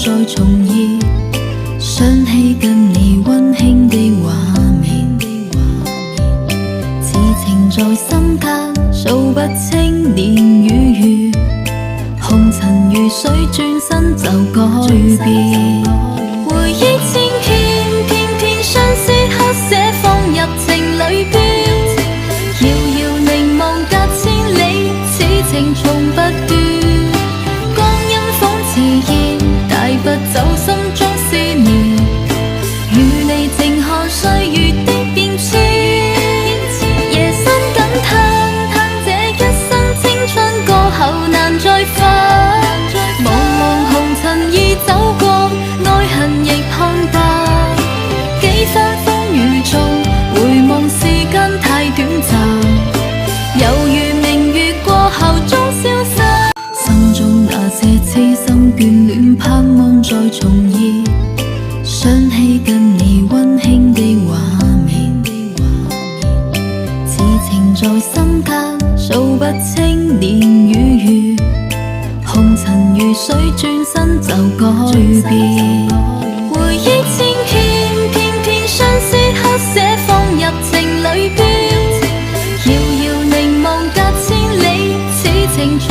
再重現，想起跟你溫馨的畫面，此情在心間數不清年與月，紅塵如水轉身就改變，回憶千遍，偏偏相思刻寫放入情裏邊，遙遙凝望隔千里，此情從不斷，光陰仿自然，帶不走心中思念，與你靜看歲月的變遷，夜深感嘆，嘆這一生青春過後難再返，茫茫紅塵已走過，愛恨亦看淡，幾番風雨中回望時間太短暫，猶如明月過後終消散，心中那些痴心眷戀盼望再重現，想起跟你溫馨的畫面，此情在心間數不清年與月，紅塵如水轉身就改變，回憶千遍，偏偏相思刻寫放入情裏邊，遙遙凝望隔千里，此情從